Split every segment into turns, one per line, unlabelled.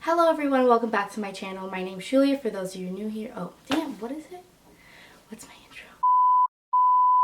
Hello everyone, welcome back to my channel. My name's Julia. For those of you new here, oh damn, what is it? What's my intro?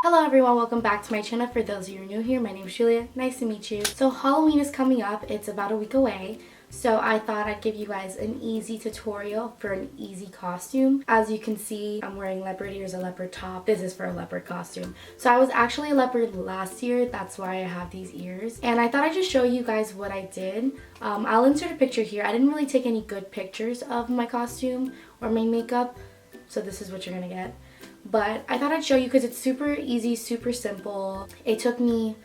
Hello everyone, welcome back to my channel. For those of you new here, my name's Julia. Nice to meet you. So Halloween is coming up. It's about a week away. So I thought I'd give you guys an easy tutorial for an easy costume. As you can see, I'm wearing leopard ears, a leopard top. This is for a leopard costume. So I was actually a leopard last year. That's why I have these ears. And I thought I'd just show you guys what I did. I'll insert a picture here. I didn't really take any good pictures of my costume or my makeup. So this is what you're gonna get. But I thought I'd show you because it's super easy, super simple. It took me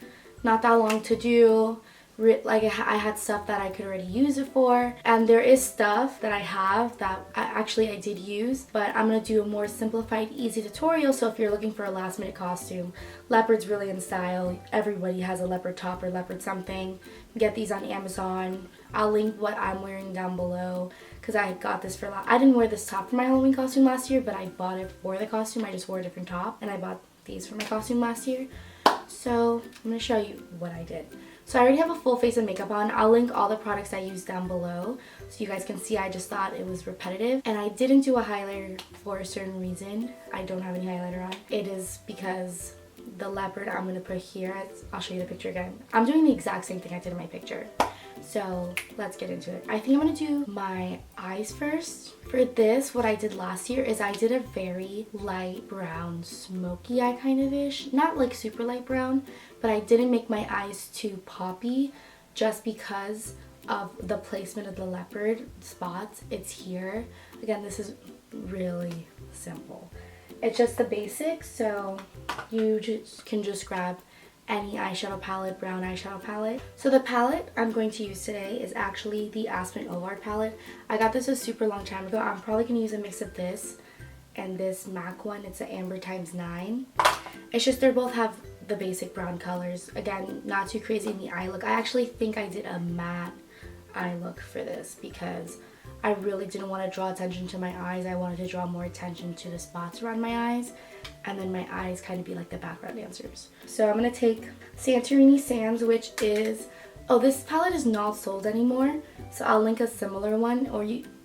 not that long to do. Like I had stuff that I could already use it for, and there is stuff that I have that I did use, but I'm gonna do a more simplified, easy tutorial. So if you're looking for a last minute costume, leopard's really in style. Everybody has a leopard top or leopard something. Get these on Amazon. I'll link what I'm wearing down below because I got this for I didn't wear this top for my Halloween costume last year, but I bought it for the costume. I just wore a different top, and I bought these for my costume last year. So I'm gonna show you what I did. So I already have a full face of makeup on. I'll link all the products I used down below so you guys can see. I just thought it was repetitive. And I didn't do a highlighter for a certain reason. I don't have any highlighter on. It is because the leopard I'm going to put here, I'll show you the picture again. I'm doing the exact same thing I did in my picture. So let's get into it. I think I'm going to do my eyes first. For this, what I did last year is I did a very light brown, smoky eye kind of ish. Not like super light brown, but I didn't make my eyes too poppy just because of the placement of the leopard spots. It's here. Again, this is really simple. It's just the basics, so you can just grab any eyeshadow palette, brown eyeshadow palette. So the palette I'm going to use today is actually the Aspen Ovard palette. I got this a super long time ago. I'm probably going to use a mix of this and this MAC one. It's an Amber ×9. It's just they both have the basic brown colors. Again, not too crazy in the eye look. I actually think I did a matte eye look for this because I really didn't want to draw attention to my eyes. I wanted to draw more attention to the spots around my eyes, and then my eyes kind of be like the background dancers. So I'm going to take Santorini Sands, which is, oh, this palette is not sold anymore, so I'll link a similar one, or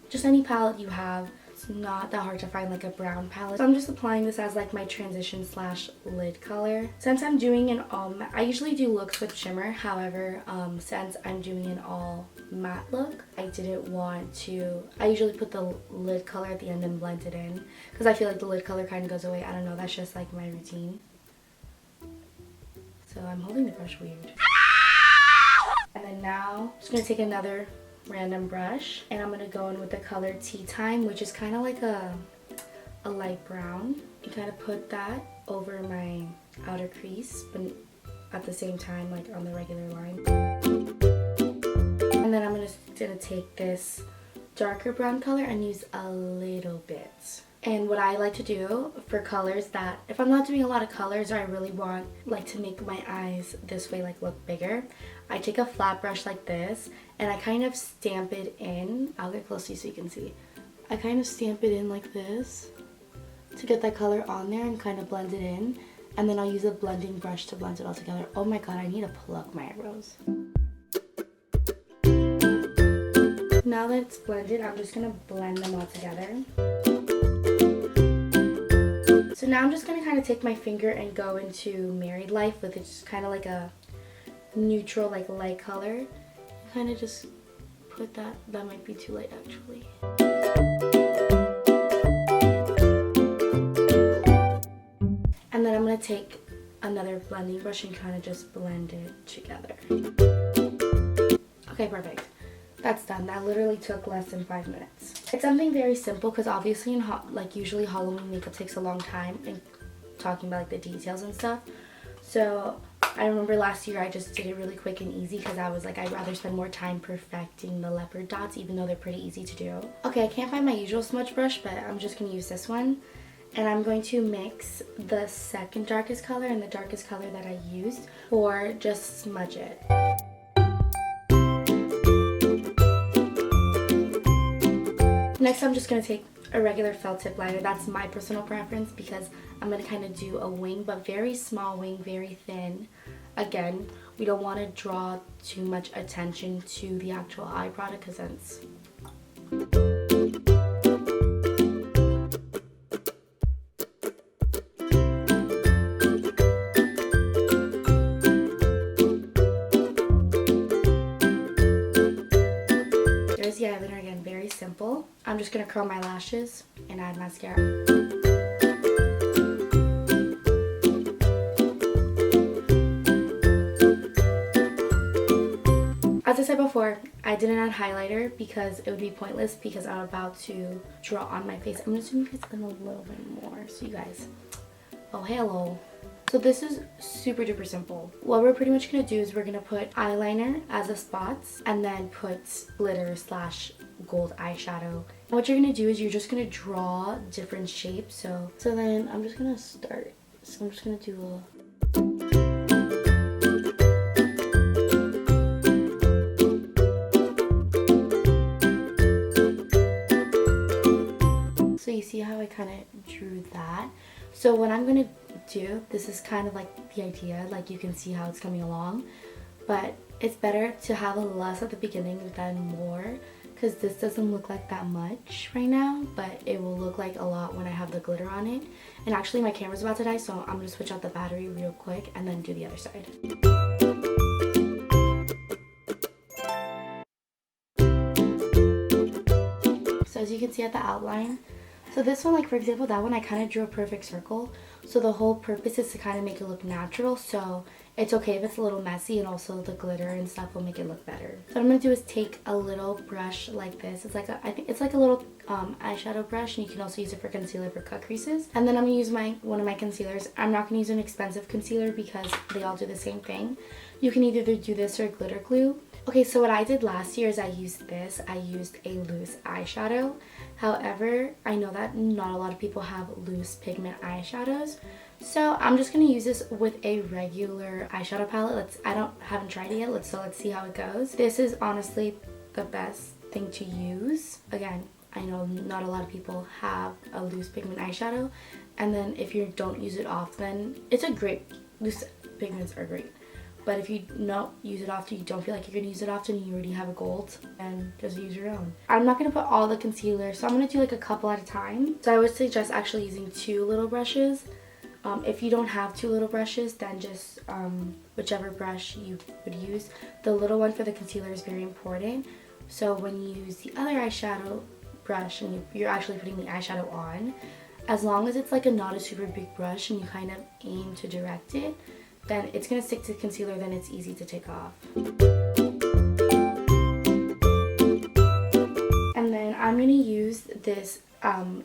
just any palette you have. It's not that hard to find like a brown palette. So I'm just applying this as like my transition / lid color. Since I'm doing an all matte, I usually do looks with shimmer. However, since I'm doing an all matte look, I didn't want to, I usually put the lid color at the end and blend it in because I feel like the lid color kind of goes away. I don't know, that's just like my routine. So I'm holding the brush weird. And then now I'm just going to take another random brush and I'm going to go in with the color Tea Time, which is kind of like a light brown. You kind of put that over my outer crease, but at the same time like on the regular line. And then I'm gonna take this darker brown color and use a little bit. And what I like to do for colors that, if I'm not doing a lot of colors or I really want like to make my eyes this way like look bigger, I take a flat brush like this and I kind of stamp it in. I'll get close to you so you can see. I kind of stamp it in like this to get that color on there and kind of blend it in. And then I'll use a blending brush to blend it all together. Oh my god, I need to pluck my eyebrows. Now that it's blended, I'm just going to blend them all together. So now I'm just going to kind of take my finger and go into Married Life with it, just kind of like a neutral, like light color. Kind of just put that might be too light actually. And then I'm going to take another blending brush and kind of just blend it together. Okay, perfect. That's done. That literally took less than 5 minutes. It's something very simple because obviously in usually Halloween makeup takes a long time and talking about like the details and stuff. So I remember last year I just did it really quick and easy because I was like, I'd rather spend more time perfecting the leopard dots even though they're pretty easy to do. Okay, I can't find my usual smudge brush, but I'm just going to use this one. And I'm going to mix the second darkest color and the darkest color that I used for just smudge it. Next, I'm just going to take a regular felt tip liner. That's my personal preference because I'm going to kind of do a wing, but very small wing, very thin. Again, we don't want to draw too much attention to the actual eye product because then it's There's the eyeliner again, very simple. I'm just gonna curl my lashes and add mascara. As I said before, I didn't add highlighter because it would be pointless because I'm about to draw on my face. I'm gonna zoom your face in a little bit more so you guys, oh hello. So this is super duper simple. What we're pretty much gonna do is we're gonna put eyeliner as a spots and then put glitter slash gold eyeshadow. And what you're gonna do is you're just gonna draw different shapes. So then I'm just gonna start. So I'm just gonna do a you see how I kind of drew that. So what I'm gonna do, this is kind of like the idea, like you can see how it's coming along, but it's better to have less at the beginning than more, because this doesn't look like that much right now, but it will look like a lot when I have the glitter on it. And actually my camera's about to die, so I'm gonna switch out the battery real quick and then do the other side. So as you can see at the outline, so this one, like for example, that one I kind of drew a perfect circle. So the whole purpose is to kind of make it look natural. So it's okay if it's a little messy, and also the glitter and stuff will make it look better. So what I'm going to do is take a little brush like this. It's like I think it's like a little eyeshadow brush, and you can also use it for concealer for cut creases. And then I'm going to use one of my concealers. I'm not going to use an expensive concealer because they all do the same thing. You can either do this or glitter glue. Okay, so what I did last year is I used a loose eyeshadow. However, I know that not a lot of people have loose pigment eyeshadows. So I'm just going to use this with a regular eyeshadow palette. Haven't tried it yet, so let's see how it goes. This is honestly the best thing to use. Again, I know not a lot of people have a loose pigment eyeshadow. And then if you don't use it often, loose pigments are great. But if you don't use it often, you don't feel like you're going to use it often, you already have a gold, and just use your own. I'm not going to put all the concealer, so I'm going to do like a couple at a time. So I would suggest actually using 2 little brushes. If you don't have 2 little brushes, then just whichever brush you would use. The little one for the concealer is very important. So when you use the other eyeshadow brush and you're actually putting the eyeshadow on, as long as it's like not a super big brush and you kind of aim to direct it, then it's going to stick to the concealer, then it's easy to take off. And then I'm going to use this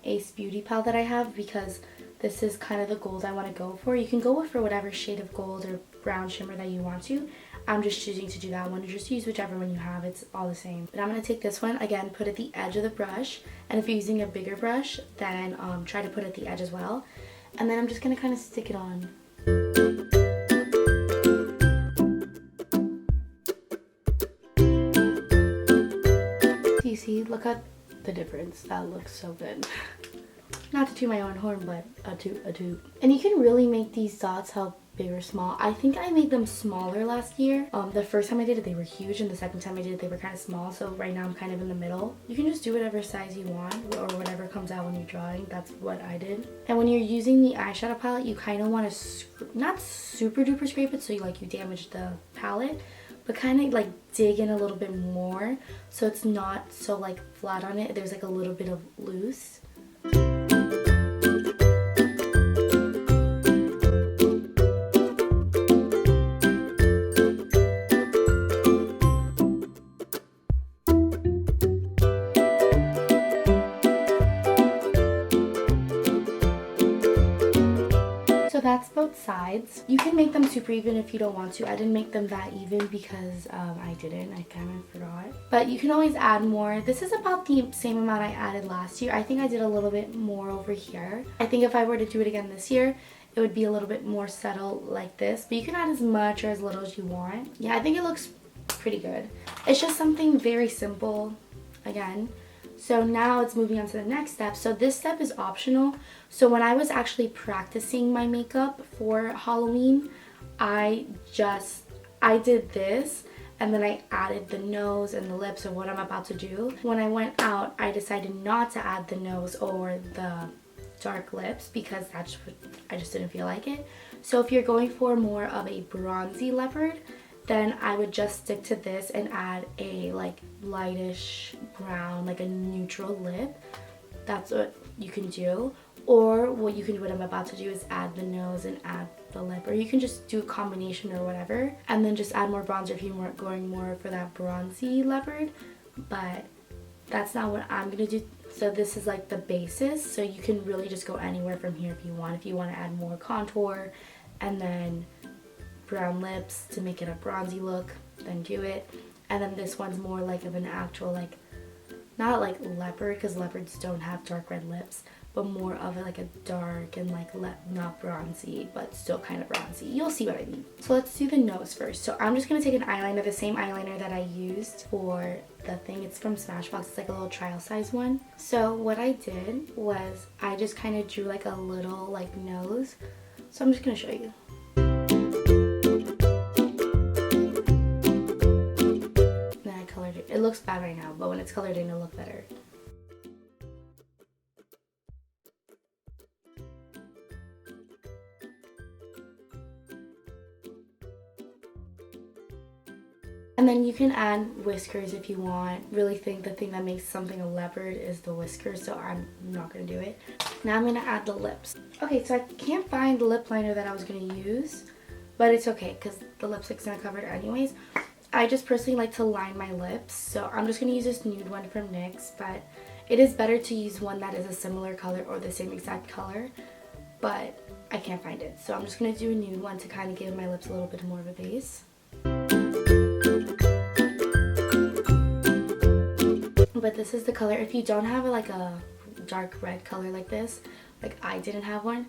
Ace Beauty palette that I have because this is kind of the gold I want to go for. You can go for whatever shade of gold or brown shimmer that you want to. I'm just choosing to do that one. Just use whichever one you have, it's all the same. But I'm going to take this one, again, put at the edge of the brush. And if you're using a bigger brush, then try to put it at the edge as well. And then I'm just going to kind of stick it on. You see, look at the difference. That looks so good. Not to toot my own horn, but a toot. And you can really make these dots how big or small. I think I made them smaller last year. The first time I did it, they were huge, and the second time I did it, they were kind of small. So right now I'm kind of in the middle. You can just do whatever size you want, or whatever comes out when you're drawing. That's what I did. And when you're using the eyeshadow palette, you kind of want to not super duper scrape it so you damage the palette, but kind of like dig in a little bit more so it's not so like flat on it. There's like a little bit of loose. So that's both sides. You can make them super even if you don't want to. I didn't make them that even because I kind of forgot. But you can always add more. This is about the same amount I added last year. I think I did a little bit more over here. I think if I were to do it again this year, it would be a little bit more subtle like this. But you can add as much or as little as you want. Yeah, I think it looks pretty good. It's just something very simple, again. So now it's moving on to the next step. So this step is optional. So when I was actually practicing my makeup for Halloween, I did this, and then I added the nose and the lips of what I'm about to do. When I went out, I decided not to add the nose or the dark lips because I just didn't feel like it. So if you're going for more of a bronzy leopard, then I would just stick to this and add a like lightish brown, like a neutral lip. That's what you can do. Or what you can do, what I'm about to do, is add the nose and add the lip. Or you can just do a combination or whatever, and then just add more bronzer if you're going more for that bronzy leopard. But that's not what I'm gonna do. So this is like the basis, so you can really just go anywhere from here if you want. If you want to add more contour and then brown lips to make it a bronzy look, then do it. And then this one's more like of an actual, like, not like leopard, because leopards don't have dark red lips, but more of like a dark and like not bronzy, but still kind of bronzy. You'll see what I mean. So let's do the nose first. So I'm just gonna take an eyeliner, the same eyeliner that I used for the thing. It's from Smashbox. It's like a little trial size one. So what I did was I just kind of drew like a little like nose. So I'm just gonna show you. Then I colored it. It looks bad right now, but when it's colored in, it'll look better. And then you can add whiskers if you want. Really think the thing that makes something a leopard is the whiskers, so I'm not going to do it. Now I'm going to add the lips. Okay, so I can't find the lip liner that I was going to use, but it's okay because the lipstick's going to cover it anyways. I just personally like to line my lips, so I'm just going to use this nude one from NYX, but it is better to use one that is a similar color or the same exact color, but I can't find it. So I'm just going to do a nude one to kind of give my lips a little bit more of a base. But this is the color. If you don't have like a dark red color like this, like I didn't have one,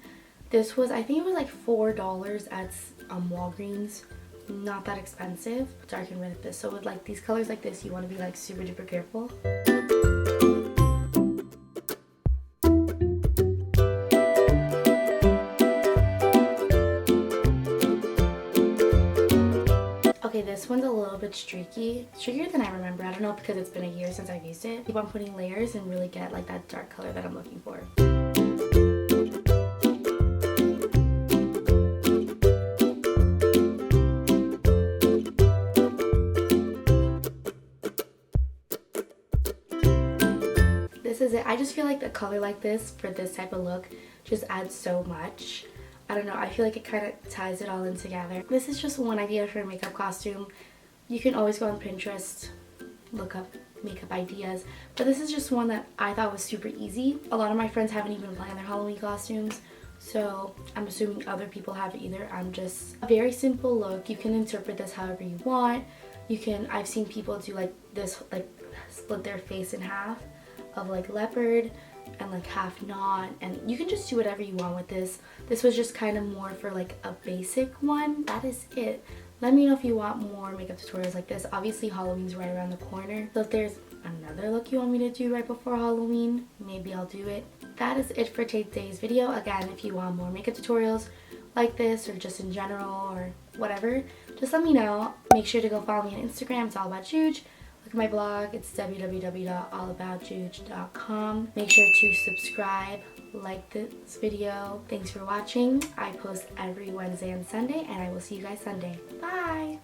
this was, I think it was like $4 at Walgreens. Not that expensive. Darken red like this. So with like these colors like this, you want to be like super duper careful. Okay, this one's a little bit streaky. Streakier than I remember. I don't know because it's been a year since I've used it. Keep on putting layers and really get like that dark color that I'm looking for. This is it. I just feel like the color like this for this type of look just adds so much. I don't know, I feel like it kind of ties it all in together. This is just one idea for a makeup costume. You can always go on Pinterest, look up makeup ideas, but this is just one that I thought was super easy. A lot of my friends haven't even planned their Halloween costumes, so I'm assuming other people have it either. I'm just a very simple look. You can interpret this however you want. You can, I've seen people do like this, like split their face in half of like leopard and like half knot, and you can just do whatever you want with this. This was just kind of more for like a basic one. That is it. Let me know if you want more makeup tutorials like this. Obviously Halloween's right around the corner, so if there's another look you want me to do right before Halloween, maybe I'll do it. That is it for today's video. Again, if you want more makeup tutorials like this or just in general or whatever, just let me know. Make sure to go follow me on Instagram. It's all about Juge. Look at my blog. It's www.allaboutjuge.com. Make sure to subscribe, like this video. Thanks for watching. I post every Wednesday and Sunday, and I will see you guys Sunday. Bye!